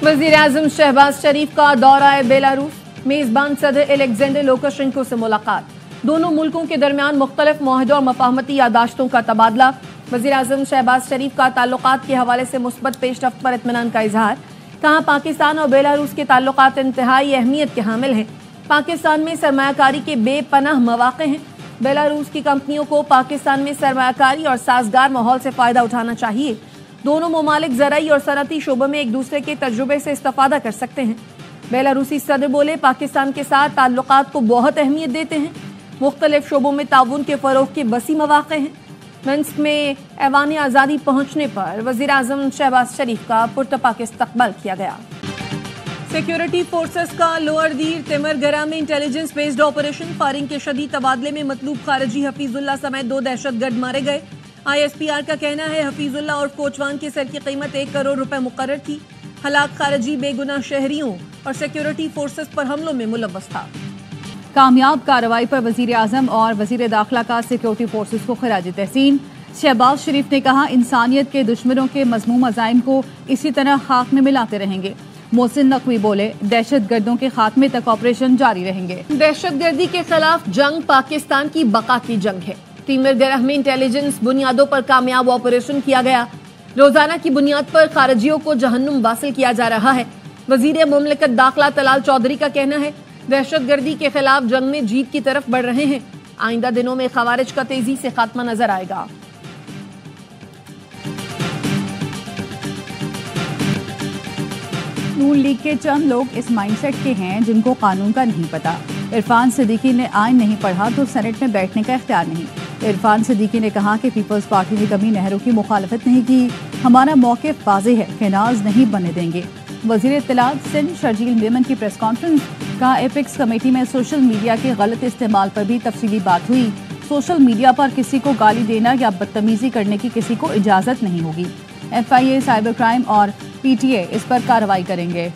वज़ीर-ए-आज़म शहबाज शरीफ का दौरा बेलारूस, मेज़बान सदर एलेक्जेंडर लुकाशेंको से मुलाकात। दोनों मुल्कों के दरमियान मुख्तलिफ मुआहदों और मफाहमती यादाश्तों का तबादला। वज़ीर-ए-आज़म शहबाज शरीफ का ताल्लुकात के हवाले से मुस्बत पेशरफ्त पर इत्मीनान का इजहार। कहा, पाकिस्तान और बेलारूस के ताल्लुकात इंतहाई अहमियत के हामिल हैं। पाकिस्तान में सरमायाकारी के बेपनाह मौक़े हैं। बेलारूस की कंपनियों को पाकिस्तान में सरमायाकारी और साजगार माहौल से फ़ायदा उठाना चाहिए। दोनों ममालिक ज़राई और सनअती शोबों में एक दूसरे के तजुर्बे से इस्तेफ़ादा कर सकते हैं। बेलारूसी सदर बोले, पाकिस्तान के साथ ताल्लुकात को बहुत अहमियत देते हैं। मुख्तलिफ शोबों में ताउन के फ़रोग़ के वसी मौक़े हैं। मिन्स्क में ऐवान आज़ादी पहुँचने पर वज़ीर-ए-आज़म शहबाज शरीफ का पुरतपाक इस्तक़बाल किया गया। सिक्योरिटी फोर्सेस का लोअर दीर तिमरगरा में इंटेलिजेंस बेस्ड ऑपरेशन। फायरिंग के शदीद तबादले में मतलूब खारजी हफीजुल्लाह समेत 2 दहशतगर्द मारे गए। ISPR का कहना है, हफीजुल्लाह और कोचवान के सर की कीमत 1 करोड़ रुपए मुकर्रर थी। हलाक खारजी बेगुनाह शहरियों और सिक्योरिटी फोर्सेस पर हमलों में मुलव्वस था। कामयाब कार्रवाई पर वज़ीर-ए-आज़म और वज़ीर दाखिला का सिक्योरिटी फोर्सेस को खराज तहसीन। शहबाज शरीफ ने कहा, इंसानियत के दुश्मनों के मज़मूम अज़ाइम को इसी तरह खाक में मिलाते रहेंगे। मोहसिन नकवी बोले, दहशत गर्दों के खात्मे तक ऑपरेशन जारी रहेंगे। दहशत गर्दी के खिलाफ जंग पाकिस्तान की बका की जंग है। तिमरगरा में इंटेलिजेंस बुनियादों पर कामयाब ऑपरेशन किया गया। रोजाना की बुनियाद पर खारजियों को जहन्नुम वासिल किया जा रहा है। वजीर मुमलिकत दाखिला तलाल चौधरी का कहना है, दहशत गर्दी के खिलाफ जंग में जीत की तरफ बढ़ रहे हैं। आइंदा दिनों में खवारिज का तेजी से खात्मा नजर आएगा। नून लीग के चंद लोग इस माइंडसेट के हैं जिनको कानून का नहीं पता। इरफान सिद्दीकी ने आइन नहीं पढ़ा तो सेनेट में बैठने का इख्तियार नहीं। इरफान सिद्दीकी ने कहा कि पीपल्स पार्टी ने कभी नहरों की मुखालफत नहीं की। हमारा मौक़िफ़ वाज़ेह है कि नाज नहीं बनने देंगे। वज़ीर इत्तलात सिंध शर्जील मेमन की प्रेस कॉन्फ्रेंस। कहा, एपिक्स कमेटी में सोशल मीडिया के गलत इस्तेमाल पर भी तफसीली बात हुई। सोशल मीडिया पर किसी को गाली देना या बदतमीजी करने की किसी को इजाज़त नहीं होगी। FIA, साइबर क्राइम और PTA इस पर कार्रवाई करेंगे।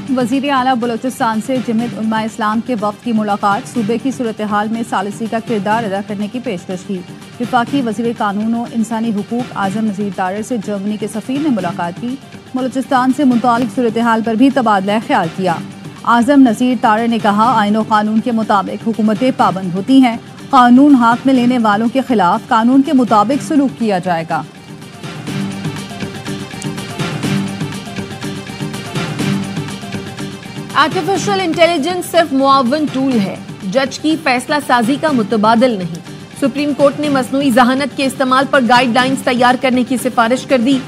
वज़ीर आला बलोचिस्तान से जमीयत उलमा इस्लाम के वफ़द की मुलाकात। सूबे की सूरत हाल में सालिसी का किरदार अदा करने की पेशकश की। विफाकी वज़ीर कानून और इंसानी हुकूक आज़म नज़ीर तारर से जर्मनी के सफ़ीर ने मुलाकात की। बलोचिस्तान से मुतालिक सूरत हाल पर भी तबादला ख्याल किया। आज़म नज़ीर तारर ने कहा, आइन और कानून के मुताबिक हुकूमतें पाबंद होती हैं। कानून हाथ में लेने वालों के खिलाफ कानून के मुताबिक सलूक किया जाएगा। आर्टिफिशियल इंटेलिजेंस सिर्फ मुआवन टूल है, जज की फैसला साजी का मुतबादिल नहीं। सुप्रीम कोर्ट ने मसनूई जहानत के इस्तेमाल पर गाइडलाइंस तैयार करने की सिफारिश कर दी।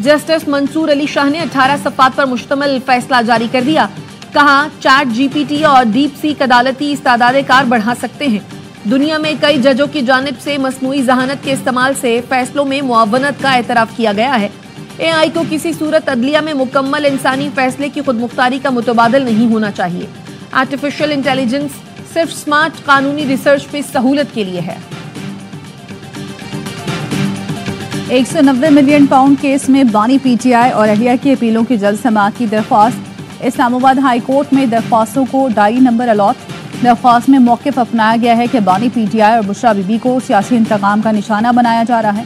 जस्टिस मंसूर अली शाह ने 18 सफ़ात पर मुश्तमिल फैसला जारी कर दिया। कहा, चैट GPT और डीप सीक अदालती इस्तादाद कार बढ़ा सकते हैं। दुनिया में कई जजों की जानिब से मसनूई जहानत के इस्तेमाल से फैसलों में मुआवनत का एतराफ़ किया गया है। AI को किसी सूरत अदलिया में मुकम्मल इंसानी फैसले की खुदमुख्तारी का मुतबादिल नहीं होना चाहिए। आर्टिफिशियल इंटेलिजेंस सिर्फ स्मार्ट कानूनी रिसर्च में सहूलत के लिए है। 190 मिलियन पाउंड केस में बानी PTI और अहलिया की अपीलों की जल्द समाअत की दरख्वास्त। इस्लामाबाद हाई कोर्ट में दरख्वास्तों को डायरी नंबर अलॉट। दरख्वास्त में मौक़िफ़ अपनाया गया है कि बानी PTI और बुशरा बीबी को सियासी इंतकाम का निशाना बनाया जा रहा है।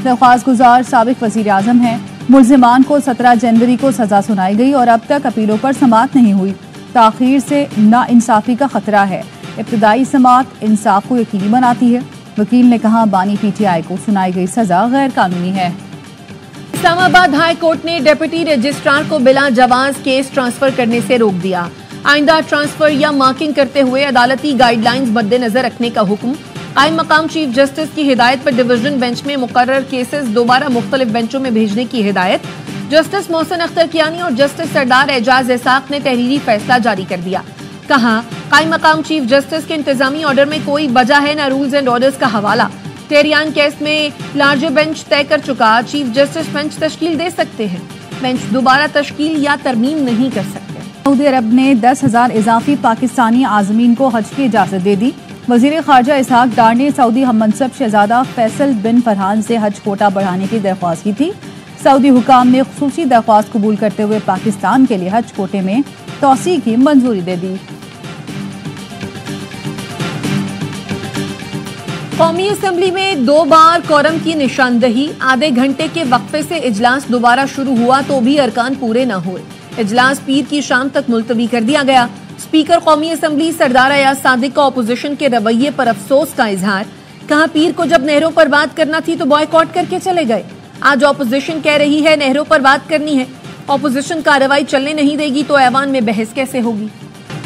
दरख्वास्त गुजार साबिक वज़ीर-ए-आज़म हैं। मुल्ज़िमान को 17 जनवरी को सज़ा सुनाई गई और अब तक अपीलों पर समाअत नहीं हुई। ताख़ीर से नाइंसाफ़ी का खतरा है। इब्तिदाई समाअत इंसाफ को यकीनी बनाती है। वकील ने कहा, बानी PTI को सुनाई गई सज़ा गैर कानूनी है। इस्लामाबाद हाई कोर्ट ने डिप्टी रजिस्ट्रार को बिला जवाज केस ट्रांसफर करने से रोक दिया। आइंदा ट्रांसफर या मार्किंग करते हुए अदालती गाइडलाइंस मद्देनजर रखने का हुक्म। कायम मकाम चीफ जस्टिस की हिदायत पर डिवीजन बेंच में मुकर्रर केसेस दोबारा मुख्तलिफ बेंचों में भेजने की हिदायत। जस्टिस मोहसिन अख्तर कियानी और जस्टिस सरदार एजाज इसाक ने तहरीरी फैसला जारी कर दिया। कहा, कायम मकाम चीफ जस्टिस के इंतजामी ऑर्डर में कोई वजह है न रूल्स एंड ऑर्डर्स का हवाला। टेरियान केस में लार्जर बेंच तय कर चुका, चीफ जस्टिस बेंच तश्कील दे सकते हैं। बेंच दोबारा तश्कील या तरमीम नहीं कर सकते। सऊदी अरब ने 10,000 इजाफी पाकिस्तानी आज़मीन को हज की इजाज़त दे दी। वज़ीर ख़ारजा इसहाक डार ने सऊदी हममनसब शहजादा फैसल बिन फरहान से हज कोटा बढ़ाने की दरख्वास्त की थी। सऊदी हुकाम ने खुसूसी दरख्वास्त कबूल करते हुए पाकिस्तान के लिए हज कोटे में तौसी की मंजूरी दे दी। कौमी असम्बली में 2 बार कोरम की निशानदही। आधे घंटे के वक्फे से इजलास दोबारा शुरू हुआ तो भी अरकान पूरे न हुए। इजलास पीर की शाम तक मुलतवी कर दिया गया। स्पीकर कौमी असम्बली सरदार अयाज सादिक का अपोजिशन के रवैये पर अफसोस का इजहार। कहा पीर को जब नहरों पर बात करना थी तो बॉयकॉट करके चले गए। आज अपोजिशन कह रही है नहरों पर बात करनी है। अपोजिशन कार्रवाई चलने नहीं देगी तो ऐवान में बहस कैसे होगी।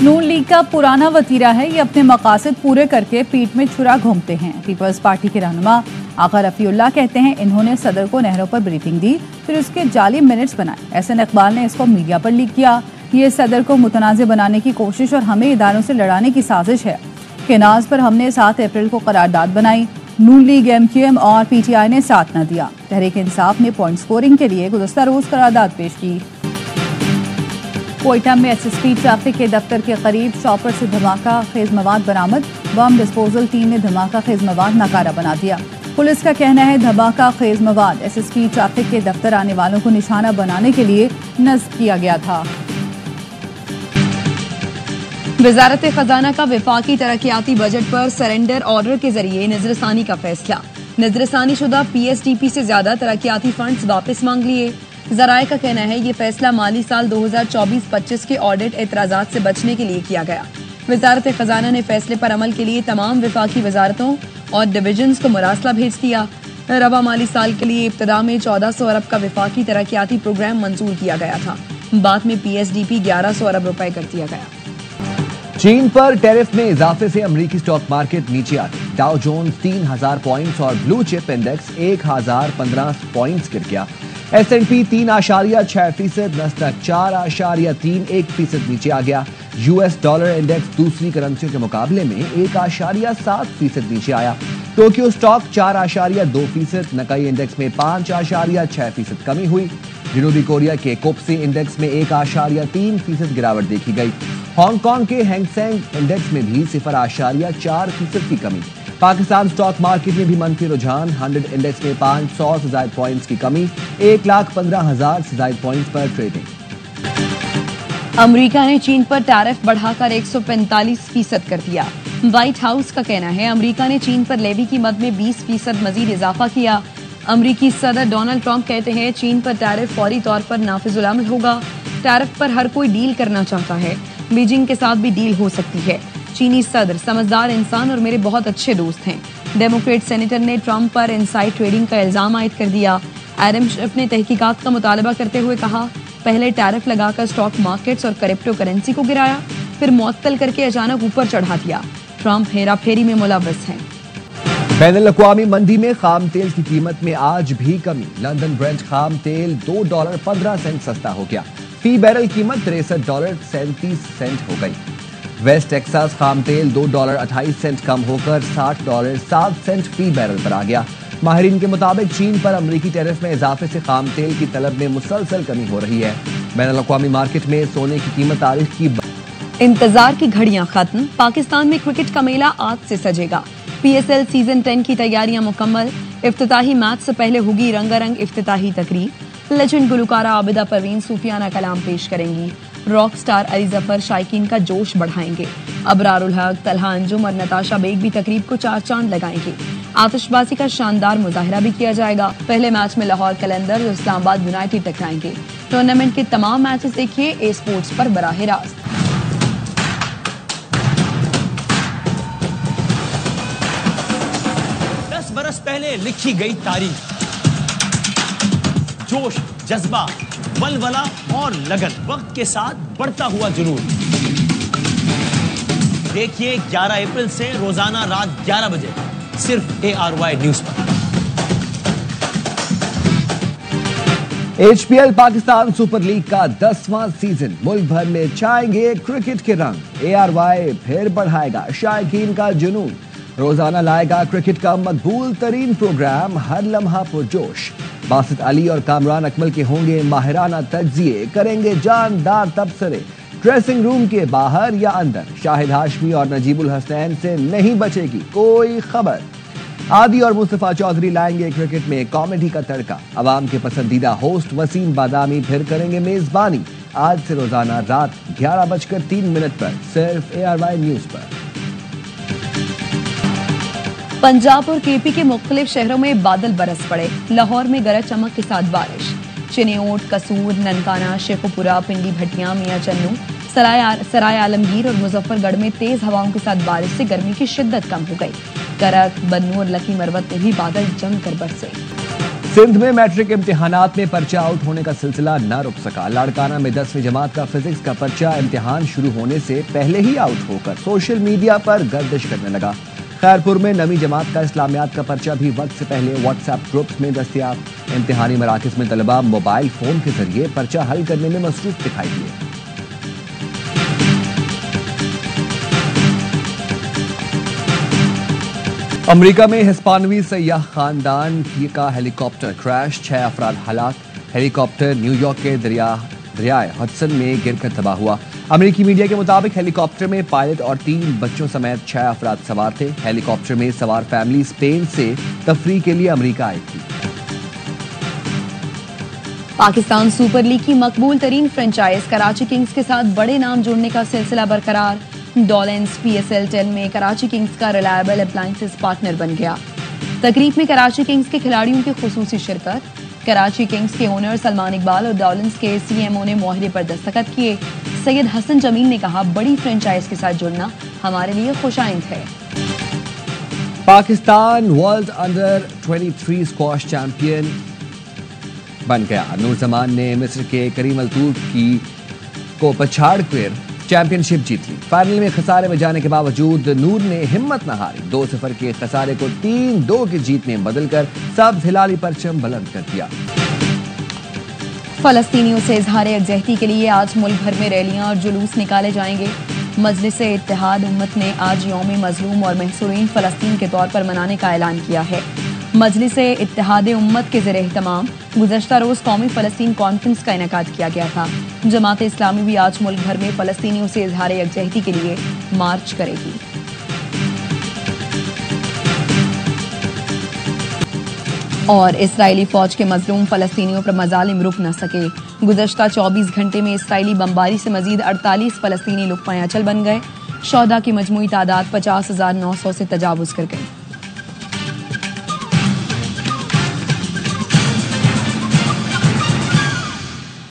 नून लीग का पुराना वतीरा है, ये अपने मकासद पूरे करके पीठ में छुरा घूमते हैं। पीपल्स पार्टी के रहनुमा आका रफीउल्लाह कहते हैं इन्होंने सदर को नहरों पर ब्रीफिंग दी, फिर उसके जाली मिनट्स बनाए। एहसन इकबाल ने इसको मीडिया पर लीक किया। ये सदर को मुतनाज़ बनाने की कोशिश और हमें इदारों से लड़ाने की साजिश है। केनाज पर हमने 7 अप्रैल को करारदाद बनाई। नून लीग, MQM और PTI ने साथ न दिया। तहरीक इंसाफ ने पॉइंट स्कोरिंग के लिए गुज़श्ता रोज करारदाद पेश की। कोयटा में SSP ट्रैफिक के दफ्तर के करीब शॉपर से धमाका खेज मवाद बरामद। बम डिस्पोजल टीम ने धमाका खेज मवाद नाकारा बना दिया। पुलिस का कहना है धमाका खेज मवाद SSP ट्रैफिक के दफ्तर आने वालों को निशाना बनाने के लिए नस्ब किया गया था। वजारत खजाना का वफाकी तरक्याती बजट पर सरेंडर ऑर्डर के जरिए नजरसानी का फैसला। नजरसानी शुदा PSDP से ज्यादा तरक्याती फंड्स वापस मांग लिए। जराये का कहना है ये फैसला माली साल 2024-25 के ऑडिट एतराजात से बचने के लिए किया गया। वजारत खजाना ने फैसले पर अमल के लिए तमाम वफाकी वजारतों और डिविजन्स को मुरासला भेज दिया। रवा माली साल के लिए इब्तदा में 1400 अरब का वफाकी तरक्याती प्रोग्राम मंजूर किया गया था। बाद में PSDP 1100 अरब रुपए कर दिया गया। चीन पर टैरिफ में इजाफे से अमेरिकी स्टॉक मार्केट नीचे आ गई। डाउ जोन्स 3000 पॉइंट्स और ब्लू चिप इंडेक्स 1015 पॉइंट्स गिर गया। S&P 3.6%, नस्डक 4.31% नीचे आ गया। US डॉलर इंडेक्स दूसरी करेंसियों के मुकाबले में 1.7% नीचे आया। टोक्यो स्टॉक 4.2%, नकाई इंडेक्स में 5.6% कमी हुई। जनूबी कोरिया के कोप्से इंडेक्स में 1.3% गिरावट देखी गई। हांगकांग के हैंगसेंग इंडेक्स में भी 0.4% की कमी। पाकिस्तान स्टॉक मार्केट में भी मनफी रुझान। 100 इंडेक्स में 500 से ज्यादा पॉइंट्स की कमी। 1,15,000 से ज्यादा पॉइंट्स पर ट्रेडिंग। अमेरिका ने चीन पर टैरिफ बढ़ाकर 145% कर दिया। व्हाइट हाउस का कहना है अमेरिका ने चीन पर लेवी की मद में 20% मजीद इजाफा किया। अमेरिकी सदर डोनाल्ड ट्रंप कहते हैं चीन पर टैरिफ फौरी तौर पर नाफिजुल अमल होगा। टैरिफ पर हर कोई डील करना चाहता है। बीजिंग के साथ भी डील हो सकती है। चीनी सदर समझदार इंसान और मेरे बहुत अच्छे दोस्त हैं। डेमोक्रेट सेनेटर ने ट्रंप पर इनसाइड ट्रेडिंग का इल्जाम आयद कर दिया। एडम शिफ ने तहकीकात का मुतालबा करते हुए कहा पहले टैरिफ लगाकर स्टॉक मार्केट्स और क्रिप्टो करेंसी को गिराया, फिर मुअत्तल करके अचानक ऊपर चढ़ा दिया। ट्रंप हेरा फेरी में मुलव्वस हैं। बैनुल-अक़वामी मंडी में खाम तेल की कीमत में आज भी कमी। लंदन ब्रेंट खाम तेल $2.15 सस्ता हो गया। फी बैरल कीमत $63.37 हो गई। वेस्ट टेक्सास खाम तेल $2.28 कम होकर $60.07 फी बैरल पर आ गया। माहिरीन के मुताबिक चीन पर अमरीकी टैरिफ में इजाफे से खाम तेल की तलब में मुसलसल कमी हो रही है। बैनुल-अक़वामी मार्केट में सोने की कीमत तारीख की इंतजार की घड़ियां खत्म। पाकिस्तान में क्रिकेट का मेला आज से सजेगा। PSL सीजन 10 की तैयारियां मुकम्मल। इफ्तिताही मैच से पहले होगी रंगारंग इफ्तिताही तकरीब। लेजेंड गुलकारा आबिदा परवीन सूफियाना कलाम पेश करेंगी। रॉक स्टार अली जफर शायकीन का जोश बढ़ाएंगे। अबरारुल हक, तलहा अंजुम और नताशा बेग भी तकरीब को 4 चांद लगाएंगे। आतिशबाजी का शानदार मुजाहिरा भी किया जाएगा। पहले मैच में लाहौर कलंदर और इस्लामाबाद यूनाइटेड टकराएंगे। टूर्नामेंट के तमाम मैचेस देखिए ए स्पोर्ट्स पर बराह रास्त। 10 बरस पहले लिखी गई तारीख, जोश, जज्बा, बलबला और लगन, वक्त के साथ बढ़ता हुआ जुनून। देखिए 11 अप्रैल से रोजाना रात 11 बजे सिर्फ ARY न्यूज पर। HPL पाकिस्तान सुपर लीग का 10वां सीजन मुल्क भर में छाएंगे क्रिकेट के रंग। ARY फिर बढ़ाएगा शायकीन का जुनून। रोजाना लाएगा क्रिकेट का मकबूल तरीन प्रोग्राम हर लम्हा पुरजोश। बासित अली और कामरान अकमल के होंगे माहिराना तज्जिए, करेंगे जानदार तबसरे। ड्रेसिंग रूम के बाहर या अंदर शाहिद हाशमी और नजीबुल हसनैन से नहीं बचेगी कोई खबर। आदि और मुस्तफा चौधरी लाएंगे क्रिकेट में कॉमेडी का तड़का। अवाम के पसंदीदा होस्ट वसीम बादामी फिर करेंगे मेजबानी। आज से रोजाना रात 11:03 पर सिर्फ ARY न्यूज पर। पंजाब और KP के मुख्तलिफ शहरों में बादल बरस पड़े। लाहौर में गरज चमक के साथ बारिश। चिन्योट, कसूर, ननकाना, शेखुपुरा, पिंडी भटिया, मियां चन्नू, सराय आलमगीर और मुजफ्फरगढ़ में तेज हवाओं के साथ बारिश से गर्मी की शिद्दत कम हो गई। करक, बन्नू और लकी मरवत में भी बादल जमकर बरसे। सिंध में मैट्रिक इम्तिहानात में पर्चा आउट होने का सिलसिला न रुक सका। लाड़काना में 10वीं जमात का फिजिक्स का पर्चा इम्तिहान शुरू होने से पहले ही आउट होकर सोशल मीडिया पर गर्दिश करने लगा। खैरपुर में 9वीं जमात का इस्लामियात का पर्चा भी वक्त से पहले व्हाट्सएप ग्रुप्स में दस्तयाब। इम्तिहानी मराकज में तलबा मोबाइल फोन के जरिए पर्चा हल करने में मसरूफ दिखाई दिए। अमेरिका में हिस्पानवी सयाह खानदान का हेलीकॉप्टर क्रैश, 6 अफराद हलाक। हेलीकॉप्टर न्यूयॉर्क के दरियाए हडसन में गिरकर तबाह हुआ। अमेरिकी मीडिया के मुताबिक हेलीकॉप्टर में पायलट और 3 बच्चों समेत 6 अफराद सवार थे। हेलीकॉप्टर में सवार फैमिली स्पेन से तफरीह के लिए अमेरिका आई थी। पाकिस्तान सुपर लीग की मकबूल तरीन फ्रेंचाइज कराची किंग्स के साथ बड़े नाम जोड़ने का सिलसिला बरकरार। डॉलेंस PSL 10 में कराची किंग्स का रिलायबल अप्लायंसेस पार्टनर बन गया। तकरीब में कराची किंग्स के खिलाड़ियों की खुसूसी शिरकत। कराची किंग्स के ओनर सलमान इकबाल और डॉलेंस के CMO ने मुआहदे पर दस्तखत किए। सैयद हसन जमील ने कहा, बड़ी फ्रेंचाइज के साथ जुड़ना हमारे लिए खुशाइंद है। Pakistan world under 23 squash champion बन गया। नूर जमान ने मिस्र के करीम अल-तूर को पछाड़ कर चैंपियनशिप जीत ली। फाइनल में खसारे में जाने के बावजूद नूर ने हिम्मत न हारी। 2-0 के खसारे को 3-2 की जीत में बदलकर सब्ज हिलाली परचम बुलंद कर दिया। फलस्तीनियों से इजहार यकजहती के लिए आज मुल्क भर में रैलियां और जुलूस निकाले जाएंगे। मजलिस इत्तेहाद उम्मत ने आज यौम मजलूम और महसूरीन फलस्तीन के तौर पर मनाने का ऐलान किया है। मजलिस इत्तेहाद उम्मत के ज़रिए तमाम गुज़श्ता रोज़ कौमी फ़लस्तीन कॉन्फ्रेंस का इनेकाद किया गया था। जमात इस्लामी भी आज मुल्क भर में फ़लस्तीनियों से इजहार यकजहती के लिए मार्च करेगी। और इसराइली फौज के मजलूम फ़लस्तीनियों पर मजालिम रुक न सके। गुज़श्ता 24 घंटे में इसराइली बमबारी से मजीद 48 फ़लस्तीनी लुक़मा-ए-अचल बन गए। शोहदा की मजमूई तादाद 50,900 से तजावुज़ कर गई।